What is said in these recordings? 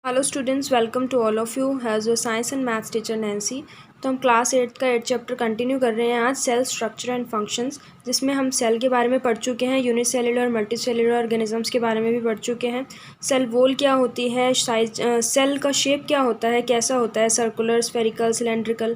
Hello students, welcome to all of you has your science and maths teacher Nancy. तो हम class 8 का 8 chapter continue कर रहे हैं आज, सेल स्ट्रक्चर एंड फंक्शंस, जिसमें हम सेल के बारे में पढ़ चुके हैं, यूनिसेलुलर और मल्टीसेलुलर ऑर्गेनिजम्स के बारे में भी पढ़ चुके हैं। सेल वॉल क्या होती है, साइज सेल का शेप क्या होता है, कैसा होता है, सर्कुलर, स्फेरिकल, सिलेंड्रिकल,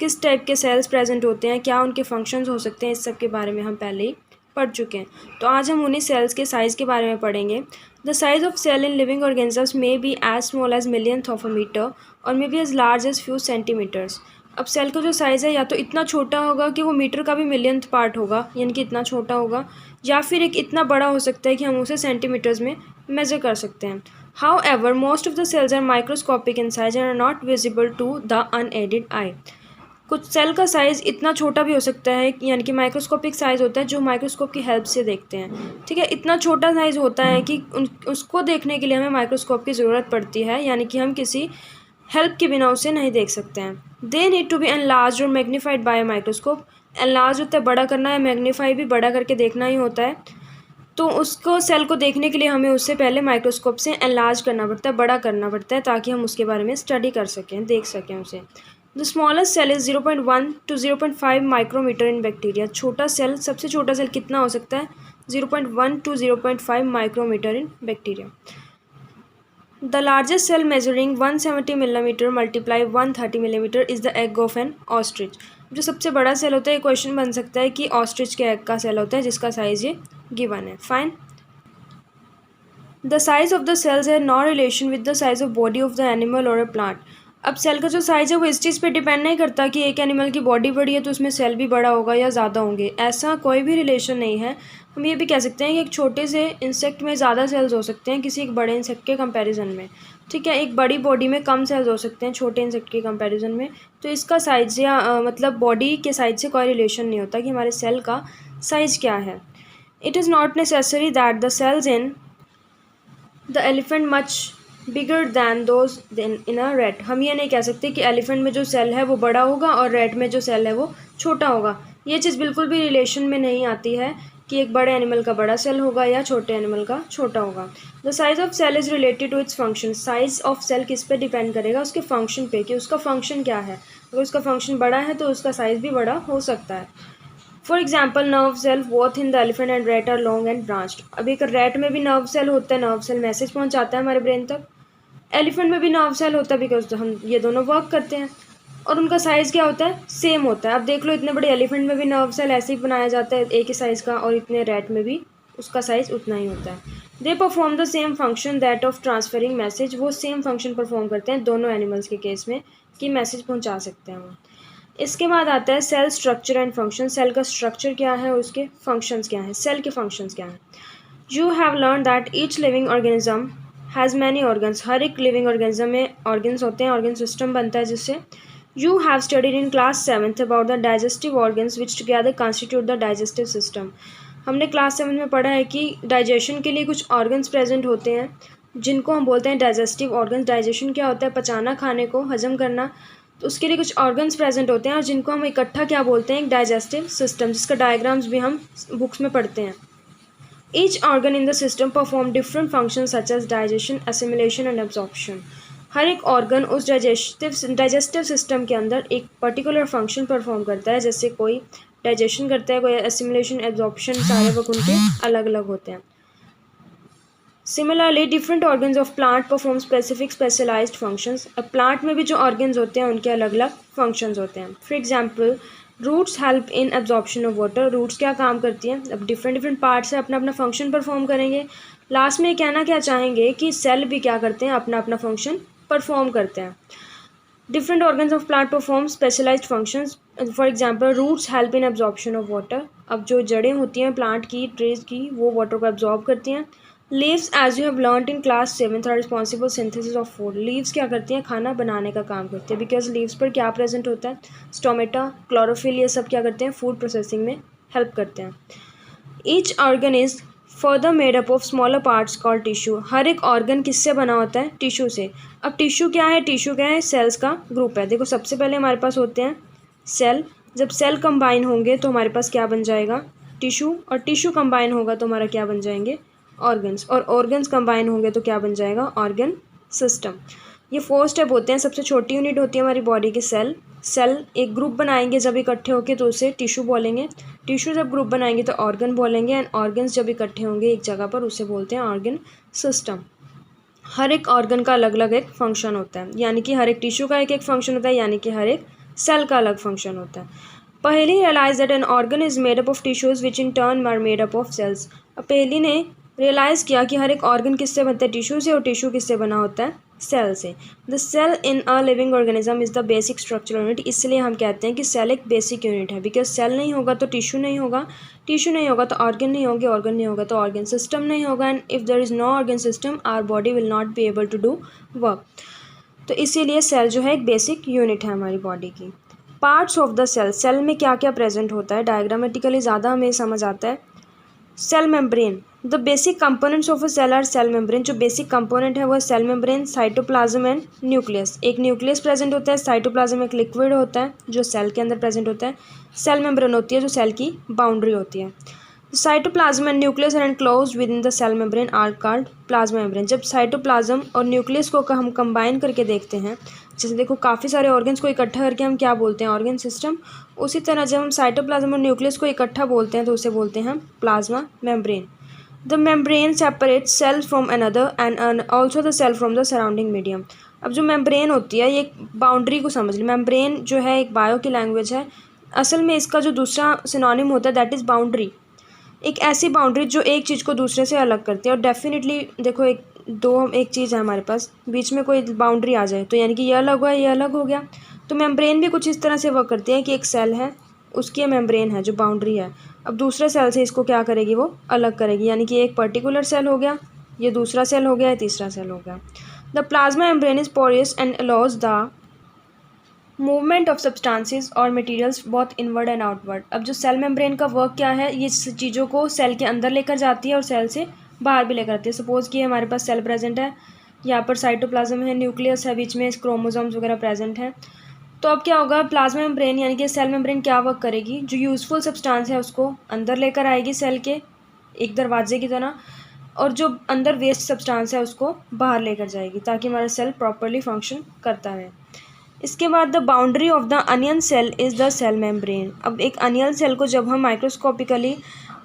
किस टाइप के सेल्स प्रेजेंट होते हैं, क्या उनके फंक्शंस हो सकते हैं, इस सब के बारे में हम पहले ही पढ़ चुके हैं। तो आज हम उन्हीं सेल्स के साइज़ के बारे में पढ़ेंगे। The size of cell in living organisms may be as small as millionth of a metre और may be as large as few centimetres. अब सेल का जो साइज़ है या तो इतना छोटा होगा कि वो मीटर का भी मिलियंथ पार्ट होगा, यानी कि इतना छोटा होगा, या फिर एक इतना बड़ा हो सकता है कि हम उसे सेंटीमीटर्स में मेजर कर सकते हैं। However most of the cells are microscopic in size and are not visible to the unaided eye. कुछ सेल का साइज़ इतना छोटा भी हो सकता है, यानी कि माइक्रोस्कोपिक साइज़ होता है जो माइक्रोस्कोप की हेल्प से देखते हैं। ठीक है, इतना छोटा साइज़ होता है कि उसको देखने के लिए हमें माइक्रोस्कोप की ज़रूरत पड़ती है, यानी कि हम किसी हेल्प के बिना उसे नहीं देख सकते हैं। They need to be enlarge और मैग्नीफाइड बाय माइक्रोस्कोप। एनलार्ज होता है बड़ा करना है, मैग्नीफाई भी बड़ा करके देखना ही होता है। तो उसको सेल को देखने के लिए हमें उससे पहले माइक्रोस्कोप से एनलार्ज करना पड़ता है, बड़ा करना पड़ता है, ताकि हम उसके बारे में स्टडी कर सकें, देख सकें उसे। The smallest cell is 0.1 to 0.5 micrometre in bacteria. छोटा सेल, सबसे छोटा सेल कितना हो सकता है? 0.1 to 0.5 micrometre in bacteria. The largest cell measuring 170 millimetre multiply 130 millimetre is the egg of an ostrich. जो सबसे बड़ा सेल होता है, ये क्वेश्चन बन सकता है कि ऑस्ट्रिच के एग का सेल होता है, जिसका साइज़ ये गिवन है। Fine. The size of the cells है no relation with the size of body of the animal और अ प्लांट। अब सेल का जो साइज़ है वो इस चीज़ पे डिपेंड नहीं करता कि एक एनिमल की बॉडी बड़ी है तो उसमें सेल भी बड़ा होगा या ज़्यादा होंगे, ऐसा कोई भी रिलेशन नहीं है। हम ये भी कह सकते हैं कि एक छोटे से इंसेक्ट में ज़्यादा सेल्स हो सकते हैं किसी एक बड़े इंसेक्ट के कंपैरिजन में। ठीक है, एक बड़ी बॉडी में कम सेल्स हो सकते हैं छोटे इंसेक्ट के कंपैरिजन में। तो इसका साइज़ या मतलब बॉडी के साइज से कोई रिलेशन नहीं होता कि हमारे सेल का साइज़ क्या है। It is not necessary that the cells in the elephant much bigger than those in a rat. हम ये नहीं कह सकते कि एलिफेंट में जो सेल है वो बड़ा होगा और रैट में जो सेल है वो छोटा होगा। ये चीज़ बिल्कुल भी रिलेशन में नहीं आती है कि एक बड़े एनिमल का बड़ा सेल होगा या छोटे एनिमल का छोटा होगा। The size of cell is related to its function. Size of cell किस पे डिपेंड करेगा? उसके फंक्शन पे, कि उसका फंक्शन क्या है। अगर उसका फंक्शन बड़ा है तो उसका साइज़ भी बड़ा हो सकता है। For example, nerve cell both in the elephant and rat are long and branched. अब एक रैट में भी नर्व सेल होता है, नर्व सेल मैसेज पहुंचाता है हमारे ब्रेन तक। एलिफेंट में भी नर्व सेल होता है, बिकॉज हम ये दोनों वर्क करते हैं। और उनका साइज़ क्या होता है? सेम होता है। अब देख लो, इतने बड़े एलिफेंट में भी नर्व सेल ऐसे ही बनाया जाता है, एक ही साइज़ का, और इतने रैट में भी उसका साइज़ उतना ही होता है। They perform the same function that of transferring message. वो सेम फंक्शन परफॉर्म करते हैं दोनों एनिमल्स के केस में, कि मैसेज पहुँचा सकते हैं वो। इसके बाद आता है cell structure and function. Cell का स्ट्रक्चर क्या है और उसके फंक्शंस क्या हैं, सेल के फंक्शंस क्या हैं। You have learn that each living organism has many organs. हर एक लिविंग ऑर्गेनिज्म में ऑर्गन्स होते हैं, ऑर्गन सिस्टम बनता है जिससे। You have studied in class 7th about the digestive organs which together constitute the digestive system. हमने class 7 में पढ़ा है कि डाइजेशन के लिए कुछ ऑर्गन्स प्रेजेंट होते हैं जिनको हम बोलते हैं डाइजेस्टिव ऑर्गन्स। डाइजेशन क्या होता है? पचाना, खाने को हजम करना। तो उसके लिए कुछ ऑर्गन्स प्रेजेंट होते हैं और जिनको हम इकट्ठा क्या बोलते हैं? एक डाइजेस्टिव सिस्टम, जिसका डायग्राम्स भी हम बुक्स में पढ़ते हैं। Each organ in the system perform different function such as digestion, assimilation and absorption. हर एक ऑर्गन उस डाइजेस्टिव सिस्टम के अंदर एक पर्टिकुलर फंक्शन परफॉर्म करता है। जैसे कोई डाइजेशन करता है, कोई एसिमिलेशन, एब्जॉर्प्शन, सारे वक्त उनके अलग अलग होते हैं। Similarly different organs of plant perform specific specialised functions. अब प्लांट में भी जो ऑर्गन्स होते हैं उनके अलग अलग फंक्शंस होते हैं। For example, roots help in absorption of water. Roots क्या काम करती हैं? अब डिफरेंट पार्ट्स से अपना अपना फंक्शन परफॉर्म करेंगे। लास्ट में कहना क्या चाहेंगे कि सेल भी क्या करते हैं? अपना अपना फंक्शन परफॉर्म करते हैं। Different organs of plant perform specialised functions. For example, roots help in absorption of water. अब जो जड़ें होती हैं प्लांट की, ट्रीज की, वो वाटर को एब्जॉर्ब करती हैं। Leaves, as you have learned in class 7th, are responsible synthesis of food. Leaves क्या करती हैं? खाना बनाने का काम करती है, बिकॉज लीव्स पर क्या प्रेजेंट होता है? स्टोमेटा, क्लोरोफिल, ये सब क्या करते हैं? फूड प्रोसेसिंग में हेल्प करते हैं। Each organ is further made up of smaller parts called tissue. हर एक ऑर्गन किससे बना होता है? टिश्यू से। अब टिश्यू क्या है? टिश्यू क्या है? सेल्स का ग्रुप है। देखो, सबसे पहले हमारे पास होते हैं सेल। जब सेल कंबाइन होंगे तो हमारे पास क्या बन जाएगा? टिश्यू। और टिश्यू कंबाइन होगा तो हमारा क्या बन जाएंगे? ऑर्गन्स। और ऑर्गन्स कंबाइन होंगे तो क्या बन जाएगा? Organ system. ये 4 स्टेप होते हैं। सबसे छोटी यूनिट होती है हमारी बॉडी की सेल। सेल एक ग्रुप बनाएंगे जब इकट्ठे होंगे तो उसे टिश्यू बोलेंगे। टिश्यू जब ग्रुप बनाएंगे तो ऑर्गन बोलेंगे, एंड ऑर्गन्स जब इकट्ठे होंगे एक जगह पर उसे बोलते हैं ऑर्गन सिस्टम। हर एक ऑर्गन का अलग अलग एक फंक्शन होता है, यानी कि हर एक टिश्यू का एक एक फंक्शन होता है, यानी कि हर एक सेल का अलग फंक्शन होता है। Paheli realise that an organ is made up of tissues which in turn are made up of cells. अब पहेली ने रियलाइज़ किया कि हर एक ऑर्गन किससे बनता है, टिश्यू से, और टिश्यू किससे बना होता है, सेल से। The cell in a living organism is the basic structural unit. इसलिए हम कहते हैं कि सेल एक बेसिक यूनिट है, बिकॉज सेल नहीं होगा तो टिश्यू नहीं होगा, टिश्यू नहीं होगा तो ऑर्गन नहीं होंगे, ऑर्गन नहीं होगा तो ऑर्गन सिस्टम नहीं होगा, and if there is no organ system our body will not be able to do work. तो इसीलिए सेल जो है एक बेसिक यूनिट है हमारी बॉडी की। Parts of the cell, cell में क्या क्या प्रेजेंट होता है, डायग्रामेटिकली ज़्यादा हमें समझ आता है। Cell membrane, the basic components of a cell are cell membrane. जो बेसिक कंपोनेंट है वो cell membrane, cytoplasm and nucleus. एक न्यूक्लियस प्रेजेंट होता है, साइटोप्लाज्म एक लिक्विड होता है जो सेल के अंदर प्रेजेंट होता है, सेल मेम्ब्रेन होती है जो सेल की बाउंड्री होती है। Cytoplasm and nucleus are enclosed within the cell membrane are called plasma membrane. जब साइटोप्लाज्म और न्यूक्लियस को हम कंबाइन करके देखते हैं, जैसे देखो काफ़ी सारे ऑर्गन्स को इकट्ठा करके हम क्या बोलते हैं, ऑर्गन सिस्टम। उसी तरह जब हम साइटोप्लाज्म और न्यूक्लियस को इकट्ठा बोलते हैं तो उसे बोलते हैं हम plasma membrane. The membrane separate cell from another and also the cell from the surrounding medium. अब जो मेम्ब्रेन होती है ये एक बाउंड्री को समझ ली। मेम्ब्रेन जो है एक बायो की लैंग्वेज है, असल में इसका जो दूसरा सिनोनिम होता है दैट इज़ बाउंड्री। एक ऐसी बाउंड्री जो एक चीज़ को दूसरे से अलग करती है। और डेफिनेटली देखो एक चीज़ है हमारे पास, बीच में कोई बाउंड्री आ जाए तो यानी कि ये अलग हुआ, ये अलग हो गया। तो मेम्ब्रेन भी कुछ इस तरह से वर्क करती है कि एक सेल है, उसकी मेम्ब्रेन है जो बाउंड्री है, अब दूसरे सेल से इसको क्या करेगी, वो अलग करेगी। यानी कि एक पर्टिकुलर सेल हो गया, ये दूसरा सेल हो गया, ये तीसरा सेल हो गया। The plasma membrane is porous and allows the movement of substances और materials both inward and outward. अब जो सेल मेम्ब्रेन का वर्क क्या है, ये चीज़ों को सेल के अंदर लेकर जाती है और सेल से बाहर भी लेकर आती है। सपोज़ कि हमारे पास सेल प्रेजेंट है, यहाँ पर साइटोप्लाज्म है, न्यूक्लियस है, बीच में क्रोमोसोम्स वगैरह प्रेजेंट हैं। तो अब क्या होगा, प्लाज्मा मेम्ब्रेन यानी कि सेल मेम्ब्रेन क्या वर्क करेगी, जो यूज़फुल सब्सटेंस है उसको अंदर लेकर आएगी सेल के एक दरवाजे की तरह, और जो अंदर वेस्ट सब्सटेंस है उसको बाहर लेकर जाएगी, ताकि हमारा सेल प्रॉपरली फंक्शन करता है। इसके बाद the boundary of the onion cell is the cell membrane. अब एक अनियन सेल को जब हम माइक्रोस्कोपिकली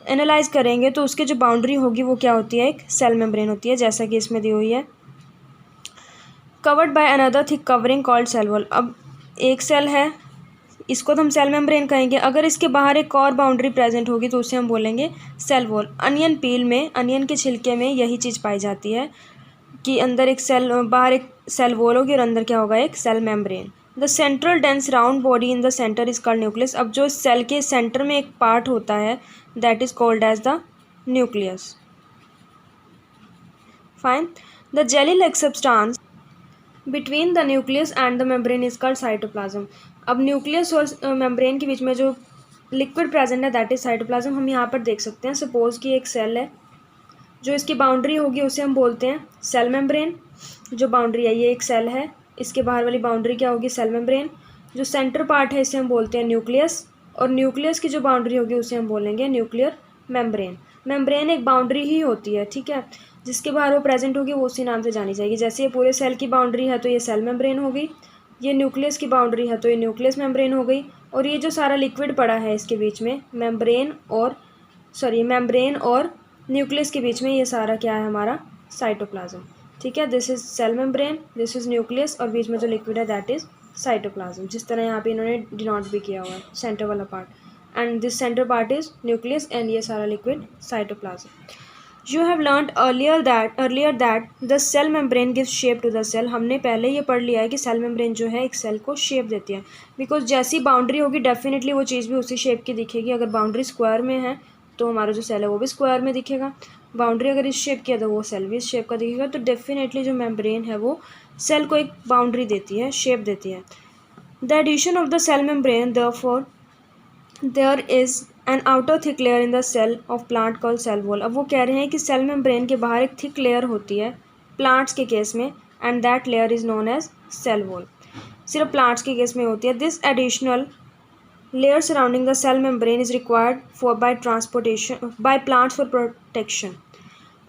एनालाइज करेंगे तो उसकी जो बाउंड्री होगी वो क्या होती है, एक सेल मेम्ब्रेन होती है, जैसा कि इसमें दी हुई है। Covered by another thick covering called cell wall. अब एक सेल है, इसको तो हम सेल मेम्ब्रेन कहेंगे। अगर इसके बाहर एक और बाउंड्री प्रेजेंट होगी तो उसे हम बोलेंगे सेल वॉल। अनियन पील में, अनियन के छिलके में यही चीज़ पाई जाती है कि अंदर एक सेल, बाहर एक सेल वॉल होगी और अंदर क्या होगा, एक cell membrane. The central dense round body in the centre is called nucleus. अब जो सेल के सेंटर में एक पार्ट होता है that is called as the nucleus. Fine. The jelly like substance between the nucleus and the membrane is called cytoplasm. अब nucleus और membrane के बीच में जो लिक्विड प्रेजेंट है दैट इज साइटोप्लाज्म। हम यहाँ पर देख सकते हैं, सपोज कि एक सेल है, जो इसकी बाउंड्री होगी उसे हम बोलते हैं सेल मेम्ब्रेन। जो बाउंड्री है ये एक सेल है, इसके बाहर वाली बाउंड्री क्या होगी, सेल मेम्ब्रेन। जो सेंटर पार्ट है इसे हम बोलते हैं न्यूक्लियस, और न्यूक्लियस की जो बाउंड्री होगी उसे हम बोलेंगे न्यूक्लियर मेम्ब्रेन। मेम्ब्रेन एक बाउंड्री ही होती है, ठीक है, जिसके बाहर वो प्रेजेंट होगी वो उसी नाम से जानी जाएगी। जैसे ये पूरे सेल की बाउंड्री है तो ये सेल मेम्ब्रेन हो गई, ये न्यूक्लियस की बाउंड्री है तो ये न्यूक्लियस मेम्ब्रेन हो गई, और ये जो सारा लिक्विड पड़ा है इसके बीच में मेम्ब्रेन और न्यूक्लियस के बीच में, ये सारा क्या है हमारा, साइटोप्लाज्म। ठीक है, this is cell membrane, this is nucleus, और बीच में जो लिक्विड है दैट इज साइटोप्लाज्म। जिस तरह यहाँ पे इन्होंने डिनोट भी किया हुआ है, सेंटर वाला part, and this centre part is nucleus, and ये सारा liquid cytoplasm. You have learned earlier that the cell membrane gives shape to the cell. हमने पहले ये पढ़ लिया है कि सेल मेम्ब्रेन जो है एक सेल को शेप देती है, बिकॉज जैसी बाउंड्री होगी डेफिनेटली वो चीज़ भी उसी शेप की दिखेगी। अगर बाउंड्री स्क्वायर में है तो हमारा जो सेल है वो भी स्क्वायर में दिखेगा, बाउंड्री अगर इस शेप की है तो वो सेल भी इस शेप का दिखेगा। तो डेफिनेटली जो मेम्ब्रेन है वो सेल को एक बाउंड्री देती है, शेप देती है। The addition of the cell membrane therefore there is an outer thick layer in the cell of plant called cell wall. अब वो कह रहे हैं कि सेल मेम्ब्रेन के बाहर एक थिक लेयर होती है प्लांट्स के केस में, and that layer is known as cell wall. सिर्फ प्लांट्स के केस में होती है। This additional layer surrounding the cell membrane is required by plants for protection.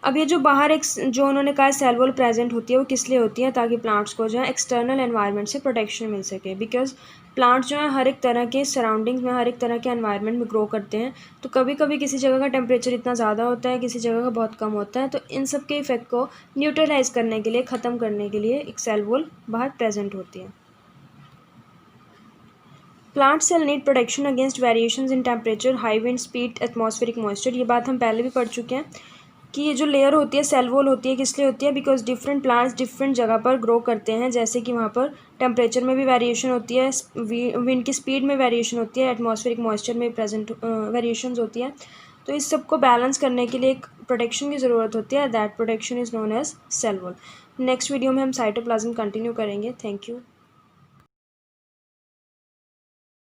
अब ये जो बाहर एक जो उन्होंने कहा सेल वॉल प्रेजेंट होती है वो किस लिए होती है, ताकि प्लांट्स को जो है एक्सटर्नल एनवायरनमेंट से प्रोटेक्शन मिल सके। बिकॉज प्लांट्स जो है हर एक तरह के सराउंडिंग्स में, हर एक तरह के एनवायरनमेंट में ग्रो करते हैं। तो कभी कभी किसी जगह का टेम्परेचर इतना ज़्यादा होता है, किसी जगह का बहुत कम होता है, तो इन सब के इफेक्ट को न्यूट्रलाइज करने के लिए, ख़त्म करने के लिए एक सेल वॉल बाहर प्रेजेंट होती है। Plant cell need protection against variations in temperature, high wind speed, atmospheric moisture. ये बात हम पहले भी पढ़ चुके हैं कि ये जो लेयर होती है सेल वॉल होती है किस लिए होती है, बिकॉज डिफरेंट प्लांट्स डिफरेंट जगह पर ग्रो करते हैं। जैसे कि वहाँ पर टेम्परेचर में भी वेरिएशन होती है, विंड की स्पीड में वेरिएशन होती है, एटमॉस्फेरिक मॉइस्चर में प्रेजेंट वेरिएशंस होती है। तो इस सबको बैलेंस करने के लिए एक प्रोटेक्शन की ज़रूरत होती है। That protection is known as cell wall. Next video में हम साइटोप्लाज्म कंटिन्यू करेंगे। Thank you.